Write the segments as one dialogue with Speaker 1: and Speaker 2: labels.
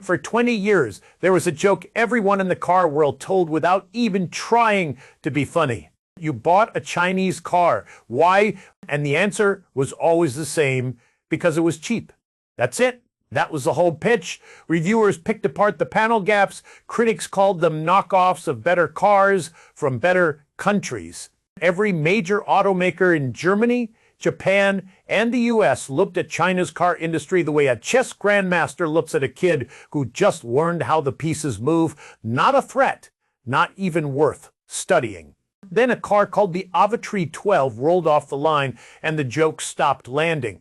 Speaker 1: For 20 years, there was a joke everyone in the car world told without even trying to be funny. You bought a Chinese car. Why? And the answer was always the same: because it was cheap. That's it. That was the whole pitch. Reviewers picked apart the panel gaps. Critics called them knockoffs of better cars from better countries. Every major automaker in Germany, Japan, and the US looked at China's car industry the way a chess grandmaster looks at a kid who just learned how the pieces move. Not a threat, not even worth studying. Then a car called the AVATR 12 rolled off the line and the joke stopped landing.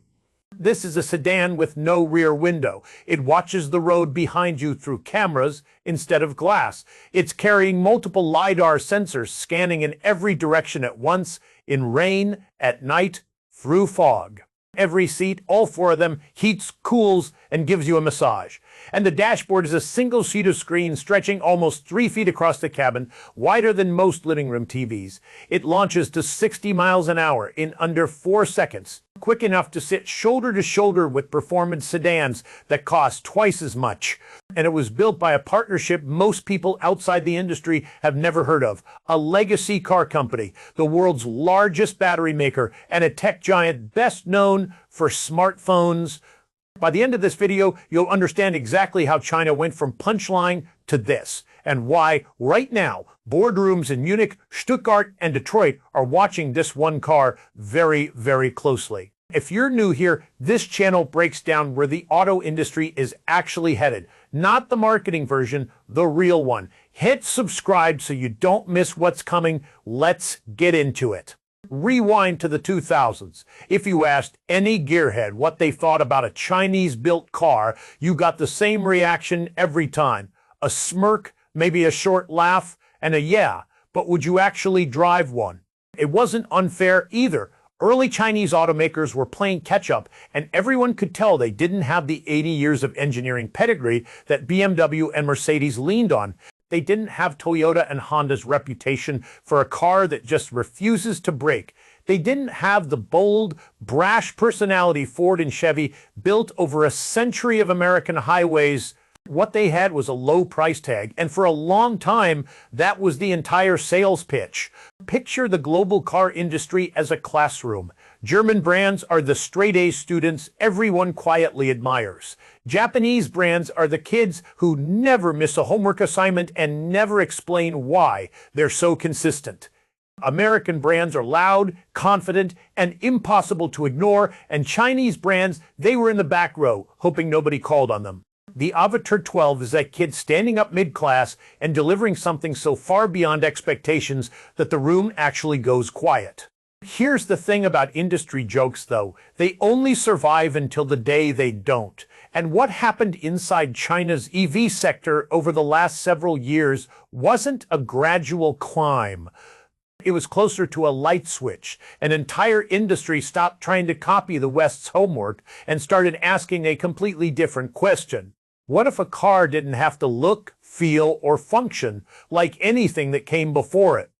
Speaker 1: This is a sedan with no rear window. It watches the road behind you through cameras instead of glass. It's carrying multiple LiDAR sensors scanning in every direction at once, in rain, at night, through fog. Every seat, all four of them, heats, cools, and gives you a massage. And the dashboard is a single sheet of screen stretching almost 3 feet across the cabin, wider than most living room TVs. It launches to 60 miles an hour in under 4 seconds, quick enough to sit shoulder to shoulder with performance sedans that cost twice as much. And it was built by a partnership most people outside the industry have never heard of, a legacy car company, the world's largest battery maker, and a tech giant best known for smartphones. By the end of this video, you'll understand exactly how China went from punchline to this, and why, right now, boardrooms in Munich, Stuttgart, and Detroit are watching this one car very, very closely. If you're new here, this channel breaks down where the auto industry is actually headed. Not the marketing version, the real one. Hit subscribe so you don't miss what's coming. Let's get into it. Rewind to the 2000s. If you asked any gearhead what they thought about a Chinese-built car, you got the same reaction every time. A smirk, maybe a short laugh, and a yeah, but would you actually drive one? It wasn't unfair either. Early Chinese automakers were playing catch-up, and everyone could tell they didn't have the 80 years of engineering pedigree that BMW and Mercedes leaned on. They didn't have Toyota and Honda's reputation for a car that just refuses to break. They didn't have the bold, brash personality Ford and Chevy built over a century of American highways. What they had was a low price tag, and for a long time, that was the entire sales pitch. Picture the global car industry as a classroom. German brands are the straight-A students everyone quietly admires. Japanese brands are the kids who never miss a homework assignment and never explain why they're so consistent. American brands are loud, confident, and impossible to ignore, and Chinese brands, they were in the back row, hoping nobody called on them. The AVATR 12 is that kid standing up mid-class and delivering something so far beyond expectations that the room actually goes quiet. Here's the thing about industry jokes, though. They only survive until the day they don't. And what happened inside China's EV sector over the last several years wasn't a gradual climb. It was closer to a light switch. An entire industry stopped trying to copy the West's homework and started asking a completely different question. What if a car didn't have to look, feel, or function like anything that came before it?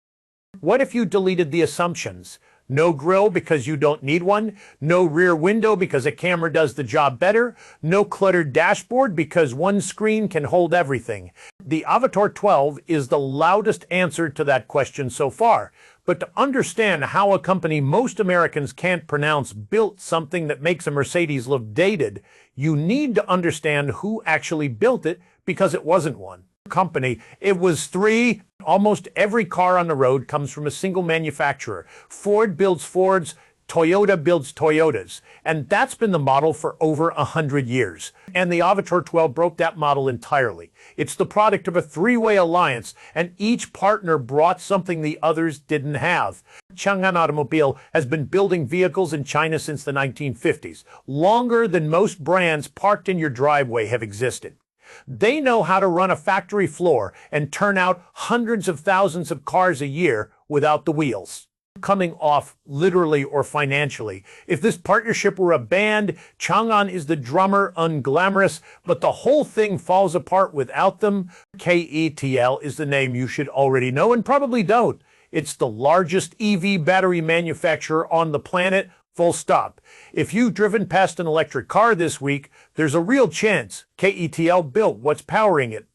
Speaker 1: What if you deleted the assumptions? No grille because you don't need one, no rear window because a camera does the job better, no cluttered dashboard because one screen can hold everything. The AVATR 12 is the loudest answer to that question so far. But to understand how a company most Americans can't pronounce built something that makes a Mercedes look dated, you need to understand who actually built it, because it wasn't one company. It was three. Almost every car on the road comes from a single manufacturer. Ford builds Fords, Toyota builds Toyotas, and that's been the model for over 100 years. And the AVATR 12 broke that model entirely. It's the product of a three-way alliance, and each partner brought something the others didn't have. Changan Automobile has been building vehicles in China since the 1950s, longer than most brands parked in your driveway have existed. They know how to run a factory floor and turn out hundreds of thousands of cars a year without the wheels coming off literally or financially. If this partnership were a band, Changan is the drummer, unglamorous, but the whole thing falls apart without them. CATL is the name you should already know and probably don't. It's the largest EV battery manufacturer on the planet, Full stop. If you've driven past an electric car this week, there's a real chance CATL built what's powering it.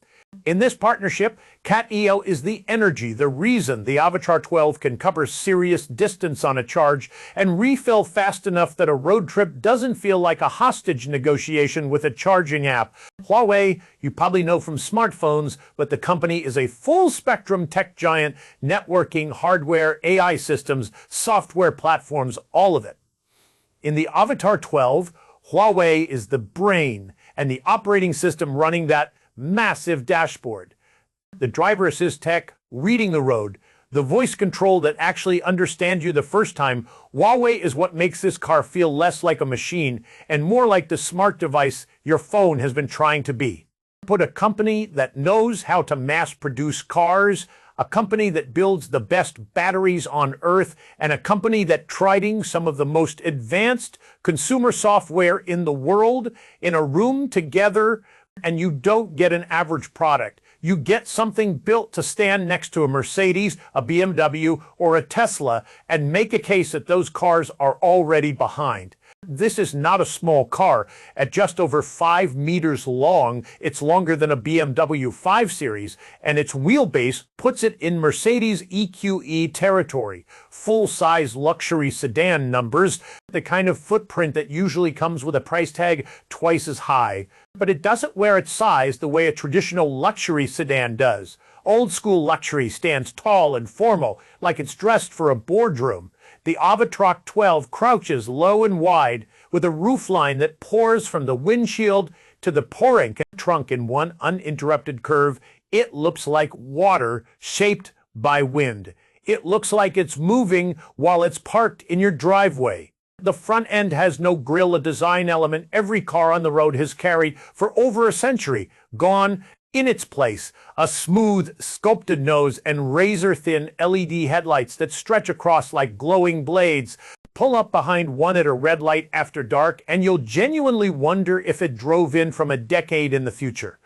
Speaker 1: In this partnership, CATL is the energy, the reason the AVATR 12 can cover serious distance on a charge and refill fast enough that a road trip doesn't feel like a hostage negotiation with a charging app. Huawei, you probably know from smartphones, but the company is a full-spectrum tech giant, networking, hardware, AI systems, software platforms, all of it. In the AVATR 12, Huawei is the brain and the operating system running that massive dashboard. The driver assist tech reading the road, the voice control that actually understands you the first time. Huawei is what makes this car feel less like a machine and more like the smart device your phone has been trying to be. Put a company that knows how to mass produce cars, a company that builds the best batteries on Earth, and a company that trading some of the most advanced consumer software in the world in a room together. And you don't get an average product. You get something built to stand next to a Mercedes, a BMW, or a Tesla and make a case that those cars are already behind. This is not a small car. At just over 5 meters long, it's longer than a BMW 5 Series, and its wheelbase puts it in Mercedes EQE territory. Full-size luxury sedan numbers, the kind of footprint that usually comes with a price tag twice as high. But it doesn't wear its size the way a traditional luxury sedan does. Old-school luxury stands tall and formal, like it's dressed for a boardroom. The AVATR 12 crouches low and wide, with a roofline that pours from the windshield to the pouring trunk in one uninterrupted curve. It looks like water shaped by wind. It looks like it's moving while it's parked in your driveway. The front end has no grille, a design element every car on the road has carried for over a century, gone. In its place, a smooth, sculpted nose and razor-thin LED headlights that stretch across like glowing blades. Pull up behind one at a red light after dark, and you'll genuinely wonder if it drove in from a decade in the future.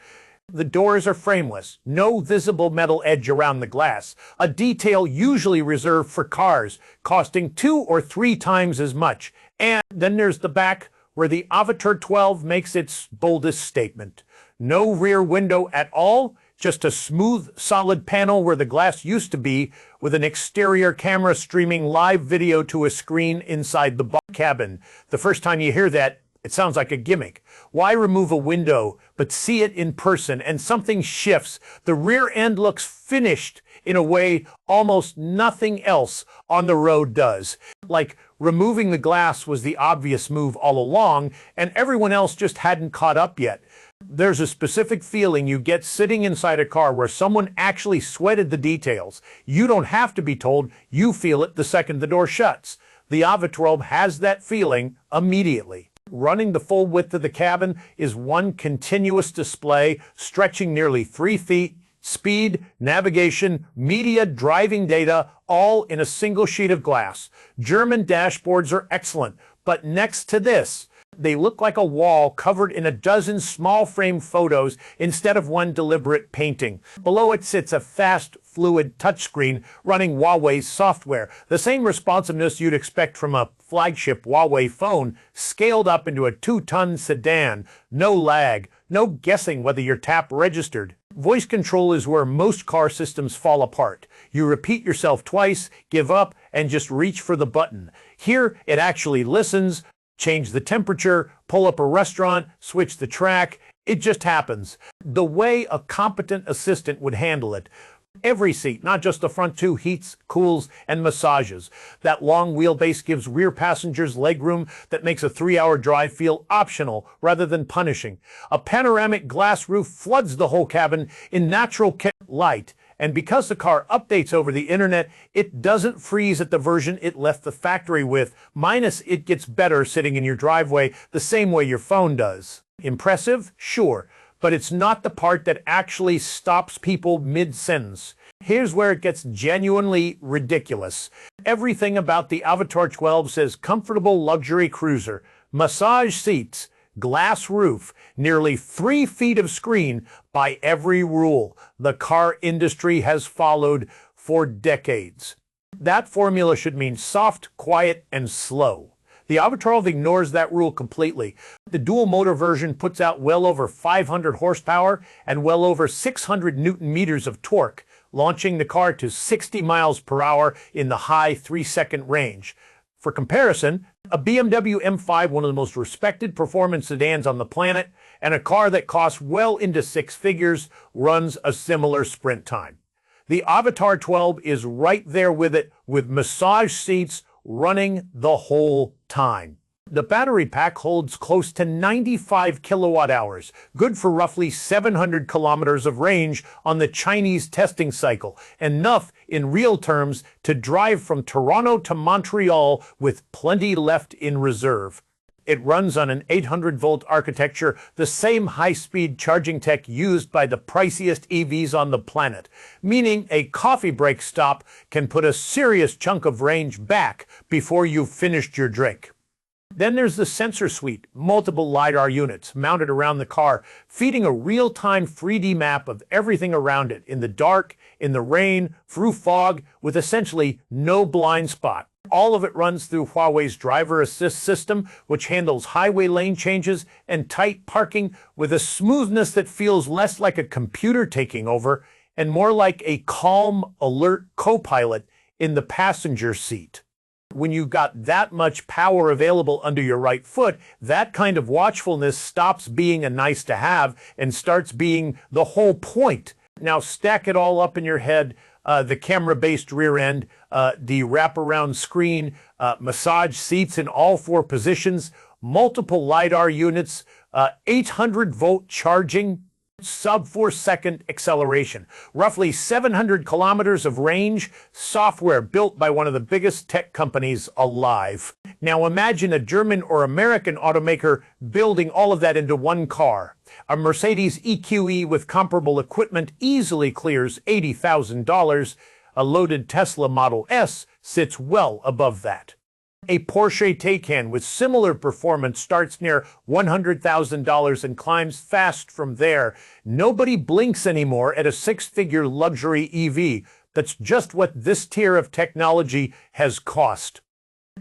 Speaker 1: The doors are frameless, no visible metal edge around the glass, a detail usually reserved for cars, costing 2 or 3 times as much. And then there's the back, where the AVATR 12 makes its boldest statement. No rear window at all, just a smooth, solid panel where the glass used to be, with an exterior camera streaming live video to a screen inside the cabin. The first time you hear that, it sounds like a gimmick. Why remove a window, but see it in person, and something shifts. The rear end looks finished in a way almost nothing else on the road does. Like removing the glass was the obvious move all along, and everyone else just hadn't caught up yet. There's a specific feeling you get sitting inside a car where someone actually sweated the details. You don't have to be told, you feel it the second the door shuts. The AVATR 12 has that feeling immediately. Running the full width of the cabin is one continuous display stretching nearly 3 feet. Speed, navigation, media, driving data, all in a single sheet of glass. German dashboards are excellent, but next to this, they look like a wall covered in a dozen small frame photos instead of one deliberate painting. Below it sits a fast, fluid touchscreen running Huawei's software, the same responsiveness you'd expect from a flagship Huawei phone, scaled up into a 2-ton sedan. No lag, no guessing whether your tap registered. Voice control is where most car systems fall apart. You repeat yourself twice, give up, and just reach for the button. Here, it actually listens, change the temperature, pull up a restaurant, switch the track. It just happens. The way a competent assistant would handle it. Every seat, not just the front two, heats, cools, and massages. That long wheelbase gives rear passengers legroom that makes a 3-hour drive feel optional rather than punishing. A panoramic glass roof floods the whole cabin in natural light. And because the car updates over the internet, it doesn't freeze at the version it left the factory with, minus it gets better sitting in your driveway the same way your phone does. Impressive? Sure. But it's not the part that actually stops people mid-sentence. Here's where it gets genuinely ridiculous. Everything about the AVATR 12 says comfortable luxury cruiser, massage seats, glass roof, nearly 3 feet of screen by every rule the car industry has followed for decades. That formula should mean soft, quiet, and slow. The AVATR ignores that rule completely. The dual motor version puts out well over 500 horsepower and well over 600 Newton meters of torque, launching the car to 60 miles per hour in the high 3-second range. For comparison, a BMW M5, one of the most respected performance sedans on the planet, and a car that costs well into 6 figures, runs a similar sprint time. The AVATR 12 is right there with it, with massage seats running the whole time. The battery pack holds close to 95 kilowatt hours, good for roughly 700 kilometers of range on the Chinese testing cycle, enough in real terms to drive from Toronto to Montreal with plenty left in reserve. It runs on an 800-volt architecture, the same high-speed charging tech used by the priciest EVs on the planet, meaning a coffee break stop can put a serious chunk of range back before you've finished your drink. Then there's the sensor suite, multiple LiDAR units mounted around the car, feeding a real-time 3D map of everything around it, in the dark, in the rain, through fog, with essentially no blind spot. All of it runs through Huawei's driver assist system, which handles highway lane changes and tight parking with a smoothness that feels less like a computer taking over and more like a calm, alert co-pilot in the passenger seat. When you've got that much power available under your right foot, that kind of watchfulness stops being a nice to have and starts being the whole point. Now stack it all up in your head, the camera-based rear end, the wraparound screen, massage seats in all 4 positions, multiple LiDAR units, 800-volt charging, sub-4-second acceleration, roughly 700 kilometers of range, software built by one of the biggest tech companies alive. Now imagine a German or American automaker building all of that into one car. A Mercedes EQE with comparable equipment easily clears $80,000. A loaded Tesla Model S sits well above that. A Porsche Taycan with similar performance starts near $100,000 and climbs fast from there. Nobody blinks anymore at a 6-figure luxury EV. That's just what this tier of technology has cost.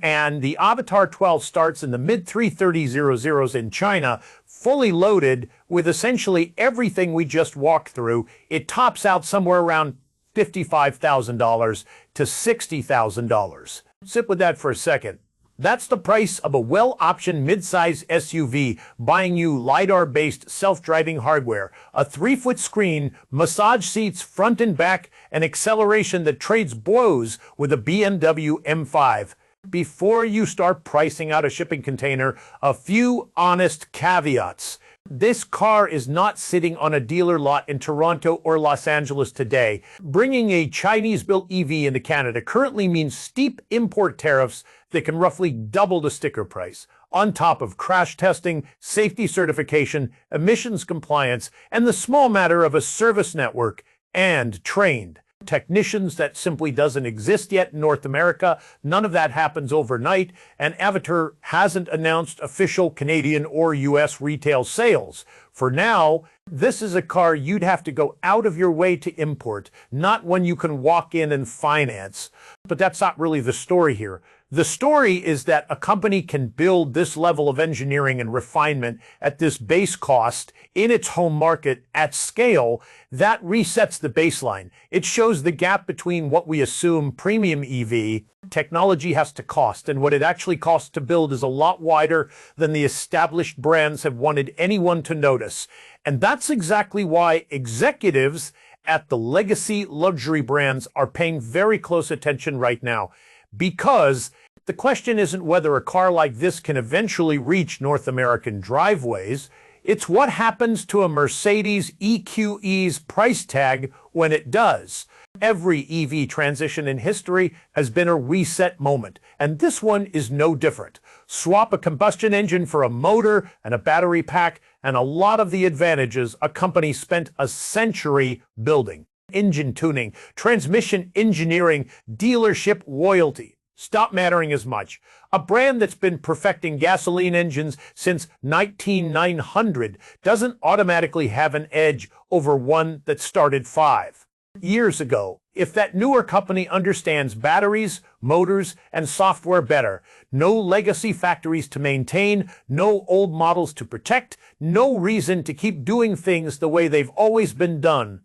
Speaker 1: And the AVATR 12 starts in the mid-330,000s in China, fully loaded with essentially everything we just walked through. It tops out somewhere around $55,000 to $60,000. Sit with that for a second. That's the price of a well-optioned mid-size SUV, buying you LiDAR-based self-driving hardware, a 3-foot screen, massage seats front and back, and acceleration that trades blows with a BMW M5. Before you start pricing out a shipping container, a few honest caveats. This car is not sitting on a dealer lot in Toronto or Los Angeles today. Bringing a Chinese-built EV into Canada currently means steep import tariffs that can roughly double the sticker price, on top of crash testing, safety certification, emissions compliance, and the small matter of a service network and trained technicians that simply doesn't exist yet in North America. None of that happens overnight, and AVATR hasn't announced official Canadian or US retail sales. For now, this is a car you'd have to go out of your way to import, not one you can walk in and finance. But that's not really the story here. The story is that a company can build this level of engineering and refinement at this base cost in its home market at scale. That resets the baseline. It shows the gap between what we assume premium EV technology has to cost and what it actually costs to build is a lot wider than the established brands have wanted anyone to notice. And that's exactly why executives at the legacy luxury brands are paying very close attention right now. Because the question isn't whether a car like this can eventually reach North American driveways, it's what happens to a Mercedes EQE's price tag when it does. Every EV transition in history has been a reset moment, and this one is no different. Swap a combustion engine for a motor and a battery pack, and a lot of the advantages a company spent a century building. Engine tuning, transmission engineering, dealership loyalty stop mattering as much. A brand that's been perfecting gasoline engines since 1900 doesn't automatically have an edge over one that started 5 years ago. if that newer company understands batteries, motors, and software better. No legacy factories to maintain, no old models to protect, no reason to keep doing things the way they've always been done.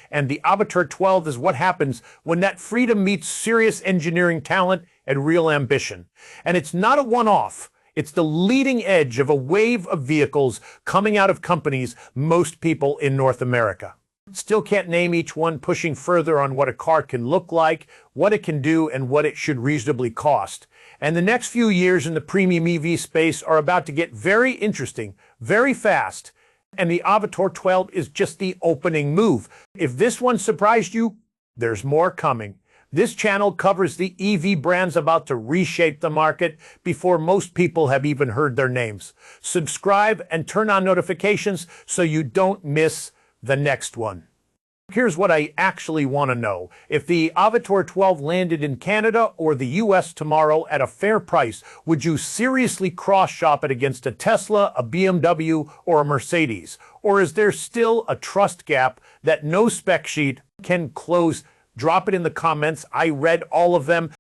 Speaker 1: And the AVATR 12 is what happens when that freedom meets serious engineering talent and real ambition. And it's not a one-off. It's the leading edge of a wave of vehicles coming out of companies, most people in North America. Still can't name each one, pushing further on what a car can look like, what it can do, and what it should reasonably cost. And the next few years in the premium EV space are about to get very interesting, very fast. And the AVATR 12 is just the opening move. If this one surprised you, there's more coming. This channel covers the EV brands about to reshape the market before most people have even heard their names. Subscribe and turn on notifications so you don't miss the next one. Here's what I actually want to know. If the AVATR 12 landed in Canada or the US tomorrow at a fair price, would you seriously cross-shop it against a Tesla, a BMW, or a Mercedes? Or is there still a trust gap that no spec sheet can close? Drop it in the comments. I read all of them.